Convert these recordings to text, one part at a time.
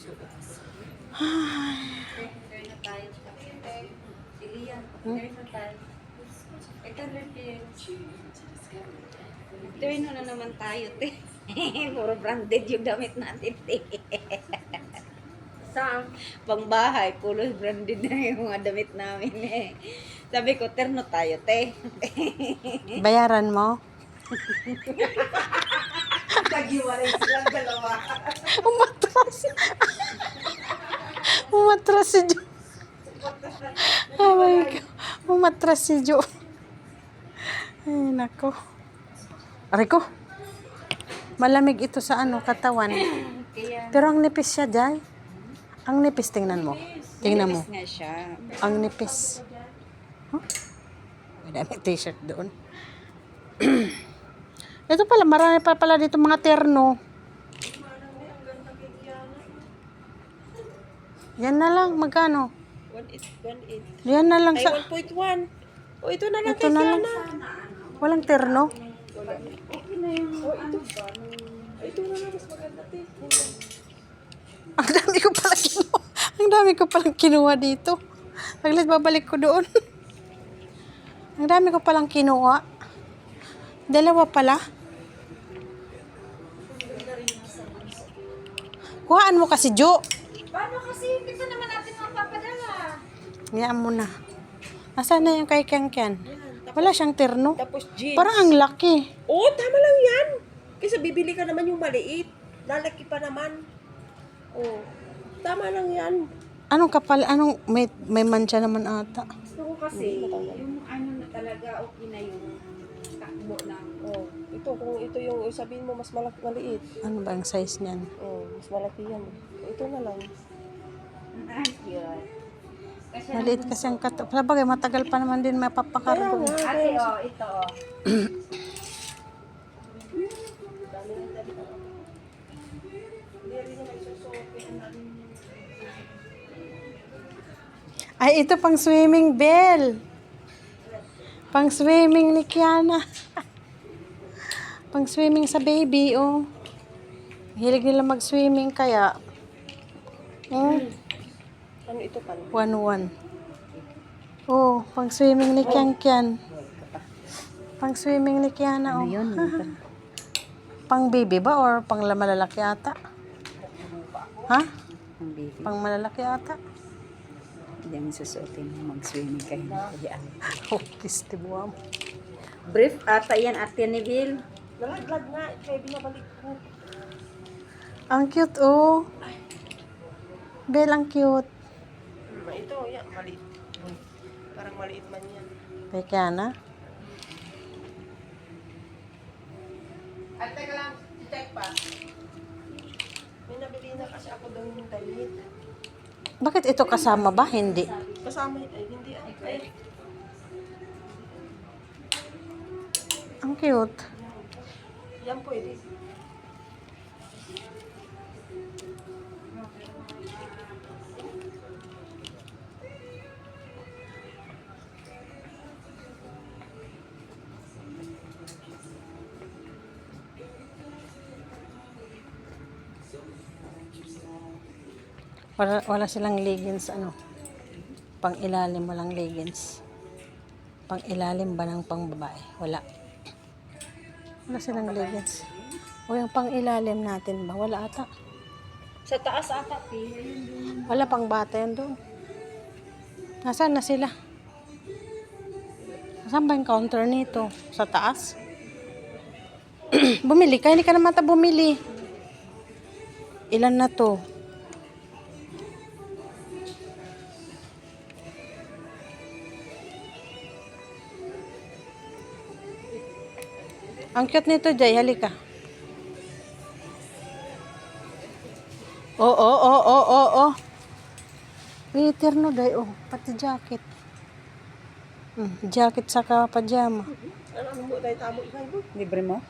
Turn na tayo. Si Lian, turn na tayo. Ito rin. Turn na naman tayo, te. Puro branded yung damit natin, te. Saan? Pangbahay, puro branded na yung mga damit namin, eh. Sabi ko, terno tayo, te. Bayaran mo? Kagiwalay silang dalawa. Umatras. Umatras si Jo. Oh my God. Umatras si Jo. Ay, nako. Aray ko. Malamig ito sa katawan. Kaya, Pero ang nipis siya, Jai. Ang nipis, tingnan mo. Tingnan mo. nilabas nga siya. Ang nipis. Huh? May dami t-shirt doon. Ito pala, marami pa pala dito mga terno. Yan na lang, magkano? 1.8. Yan na lang Ay, sa... 1.1. O, ito na lang Ito na lang. Walang terno. Okay na yung ano ba? Ito na lang, mas maganda, te. Ang dami ko pala kinuha. Ang dami ko palang kinuha dito. Saglit, babalik ko doon. Ang dami ko palang kinuha. Dalawa pala. Kuhaan mo kasi, Jo. Paano kasi? Hindi pa naman natin mapapadala. Hayaan mo na. Asan na yung kay Ken? Wala siyang terno. Tapos jeans. Parang ang laki. Oo, tama lang yan. Kaysa bibili ka naman yung maliit. Lalaki pa naman. Oo. Tama lang yan. Anong kapal? Anong may mancha naman ata. Gusto ko kasi, yung ano na talaga, okay na yung takbo ng... Oo. Ito, kung ito yung sabihin mo mas malaki, maliit. Ano ba ang size niyan? Oo, mas malaki yan. Ito na lang. Yun. Kasi Maliit kasi ang kato. Sabagay, matagal pa naman din mapapakargo. ate, oh, ito, oh. Ay, ito pang swimming bell. Pang swimming ni Kiana. Pang swimming sa baby, oh. Hilig nila mag-swimming kaya. Oh, Ano ito pa? 1-1. Oh, pang swimming ni Kian. Pang swimming ni Kiana, oh. Yun, Pang baby ba or pang malalaki ata? Ha? ang baby. Pang malalaki ata? Hindi mo susuotin mag-swimming kayo. Kaya, Oh, kisti buwam. brief ata yan, Ate Neville. Nalaglag nga. Kaya binabalik ko. Ang cute, oh. Bel, ang cute. Ito, yan. Maliit. Parang maliit man yan. Kay Kiana. At teka lang, check pa. May nabili na kasi ako doon yung damit. Bakit ito kasama ba? Hindi. Kasama, ay hindi ay. Ang cute. Yan pwede. Wala silang leggings, ano. Pang ilalim walang leggings. Pang ilalim ba ng pang babae? Wala. Wala silang leggings. O yung pang ilalim natin ba? Wala ata. Sa taas ata, Pi. Wala pang bata yan doon. Nasaan na sila? Nasaan ba yung counter nito? Sa taas? Bumili ka? Hindi ka naman bumili. Ilan na to? Ang cute nito, Jay. Halika. Oo. Terno, Jay. Oh, pati jacket. Jacket saka pajama. Ano mo tayo tamo ikay mo? Libre mo?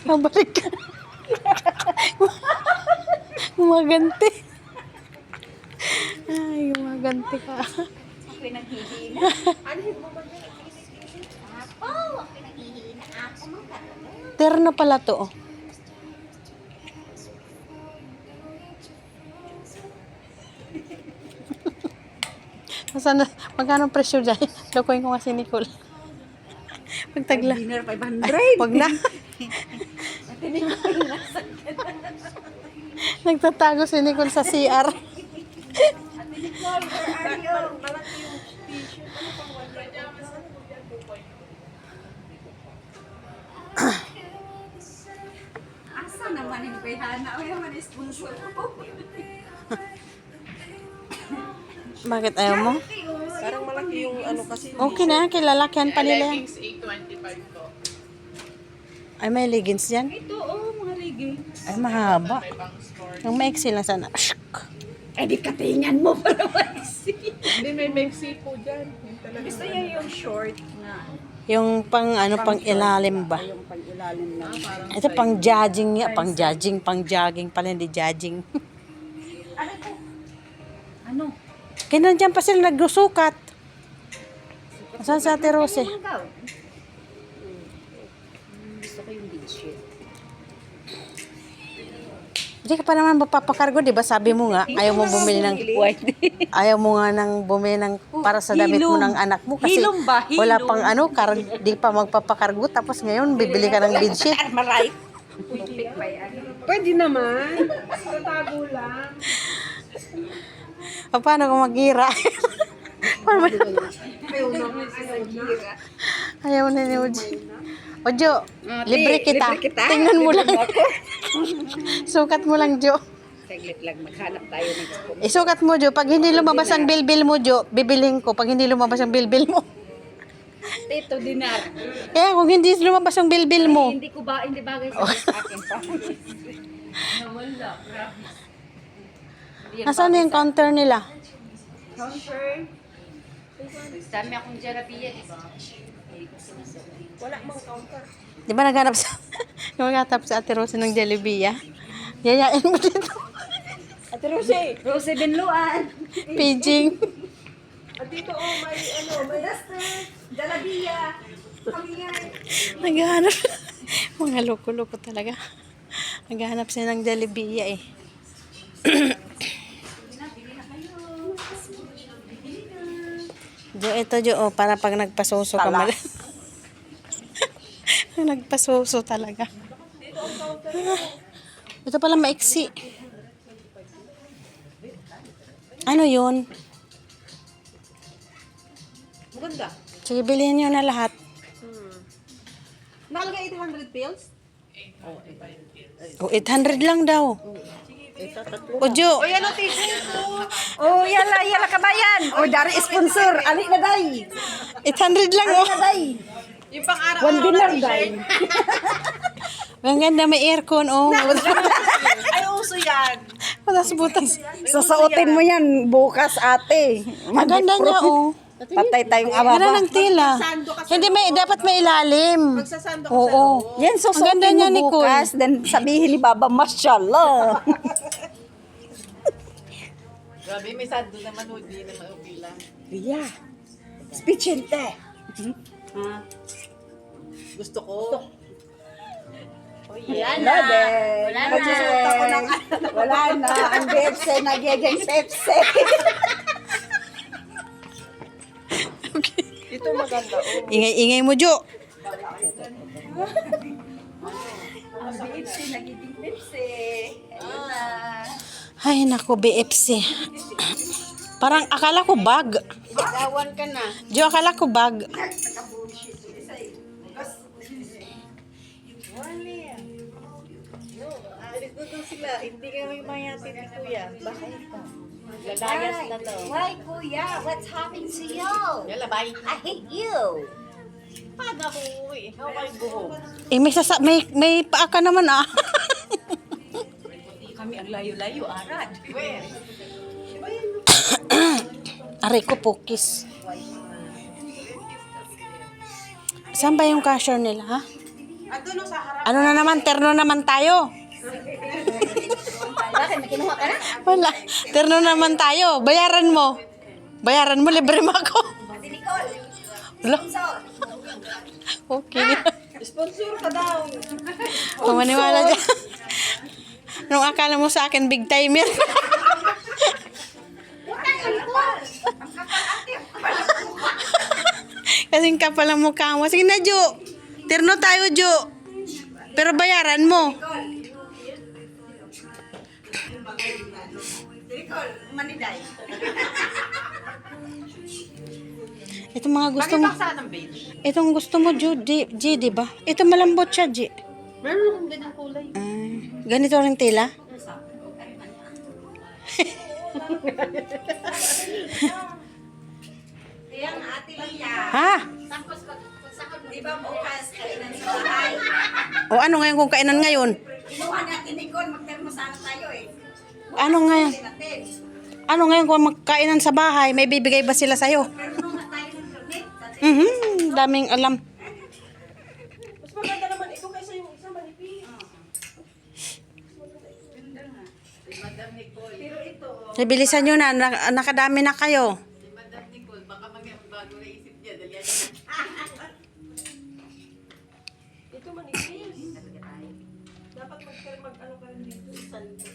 Mabalik ka. Gumaganti. Ay, gumaganti ka. Ako'y naghihina. Anhin mo man yan. Ako'y naghihina. Ako man ka. Terno pala to. Oh. Saan na, magkano presyo dyan? Lokohin ko nga si Nicole. Pagtagla. Dinner 500. Ay, wag na. Nagtatago si Nicole sa CR. Asa naman yung bayhana? O yung mga sponsor ko. Bakit ayaw mo? Parang malaki yung ano kasi. Okay na, kilalakyan pa nila yan. Leggings 825 ko. Ay, may leggings dyan. Ito, mga leggings. Ay, mahaba. May pang sport. Yung maiksi lang sana. Shhk. Eh, di katingan mo para maisi. Hindi, may Maxi po dyan. Yung talagang Gusto niya yung short na. Yung pang ano, pang ilalim ba? Yung pag-ilalim na. Ito pang jogging niya, pang jogging pala, hindi jogging. Ano to? Ano? Kaya nandiyan pa sila nagsusukat. Saan sa Ate Rose? Ikaw. Gusto ko yung bedsheet. Hindi ka pa naman mapapakargo, di ba? Sabi mo nga, ayaw mo bumili ng ayaw mo nga nang bumili ng para sa damit mo ng anak mo kasi Hilom ba? Hilom. wala pang ano, di pa magpapakargo tapos ngayon bibili ka ng bedsheet. Maray. Tupik ba yan? Pwede naman. Tatago lang. O, paano kung magira? Ayaw naman. Ayaw na ni Ojo. Ojo, libre kita. Tingnan mo lang. Sukat mo lang, Jo. Saglit lang, maghanap tayo ng sponsor. Isukat mo, Jo. Pag hindi lumabas ang bilbil mo, Jo, bibiling ko. Pag hindi lumabas ang bilbil mo. Ito, dinar. Kaya kung hindi lumabas ang bilbil mo. Hindi bagay sa akin pa. Nasaan na yung counter nila? Dami akong jarabiya, di ba? Wala mang counter. Di ba naghanap sa Ate Rose ng Jollibee? Yayain mo dito. Ate Rose. Rose Benluan. Paging. At dito may ano, may Jarabiya. Kamiyan. Naghahanap. Mga loko-loko talaga. Naghahanap sila ng Jollibee eh. Jo, ito Jo, oh, para pag nagpasuso ka mal. Nagpasuso talaga. Ito pala maiksi. Ano yun? maganda. Sige, bilhin nyo na lahat. Nalaga 800 pills? O, 800 lang daw. O, Jo. O yan ang tissue ko. Oh, yala kabayan. Oh, dari sponsor. Ali na day. 800 lang, oh. Day. Yung pang araw-araw One dinner day. Ang ganda, may aircon, oh. Ay, uso yan. Butas-butas. Sasuotin mo yan bukas, ate. Ang ganda niya, oh. Patay tayong Ganda ababa. ng tila. Hindi, dapat may ilalim. Magsasando ka Oo. Yan, Ang ganda susuotin niya, mo Nicole. bukas. Then sabihin ni Baba, mashallah. Grabe, may sando naman, hindi naman okay lang. Ria, speechente. Gusto ko. Wala na. Wala na. Magsusuot ako ng Wala na. Ang BFC, nagiging sepse. Ito maganda. Oh. Ingay-ingay mo, Jo. Ang BFC, nagiging sepse. Ayun na. Ay, naku, BFC. Parang akala ko bag. Nagawan ka na. Jo, akala ko bag. Alis na daw sila. Hindi kami mayatin ni Kuya. Bakit ito? Ladayas na to. Why, kuya? What's happening to you? Yala, bye. I hate you. Paano ako uuwi? How I go home? Eh, may paa ka naman, ah. Kami ang layo-layo, Arad. Where? Aray ko, pokis. Saan ba yung cashier nila, ha? Ando no sa harap. Ano na naman, terno naman tayo. Bakit? May kinuha ka na? Wala, terno naman tayo. Bayaran mo. Bayaran mo, libre mo ako. Ate Nicole. Wala. So, Okay. Sponsor ka daw. Pamaniwala dyan. Nung akala mo sa akin, big timer. utang ang po. Ang kapal ate, Kasing kapal ang mukha mo. Sige na, Jo. Tirno tayo, Jo. Pero bayaran mo. Nicole, maniday. Ito mga gusto mo. Itong gusto mo, Jo, G, di ba? Ito malambot siya, G. Meron akong ganyang kulay. Ganito rin tila? Kaya nga, ate Lia. Ha? Di ba bukas kainan sa bahay? O ano ngayon kung kainan ngayon? Kinuha natin Nicole, magtermosana tayo eh. Ano ngayon? Natin. Ano ngayon kung magkainan sa bahay? May bibigay ba sila sa'yo? Pero nung nga tayo ng permit, Daming alam. mas maganda naman ito kaysa yung isang manipis. Pero ito, Bilisan nyo na, nakadami na kayo. ito manipis. Dapat mag-ano ka rin dito, saldo.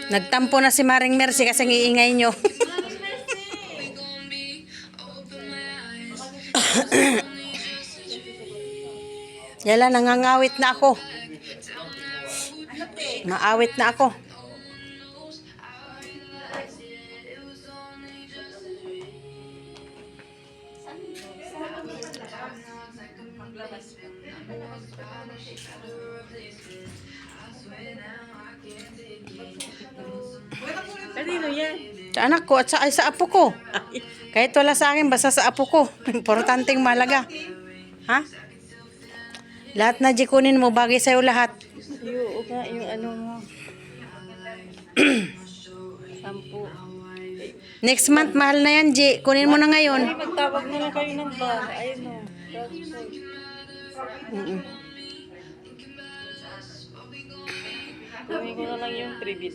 Nagtampo na si Maring Mercy kasi iingay nyo. Yala, nangangawit na ako. Naawit na ako. Kanino yan? Sa anak ko at sa apo ko. Kahit wala sa akin, basta sa apo ko. Importanteng malaga. Ha? Lahat na di kunin mo, bagay sa'yo lahat. Yung ano mo. 10. Next month, mahal na yan, G. Kunin mo na ngayon. Ay, magtawag na lang kayo ng bag. Ayun o. Kunin ko na lang yung 3 bit.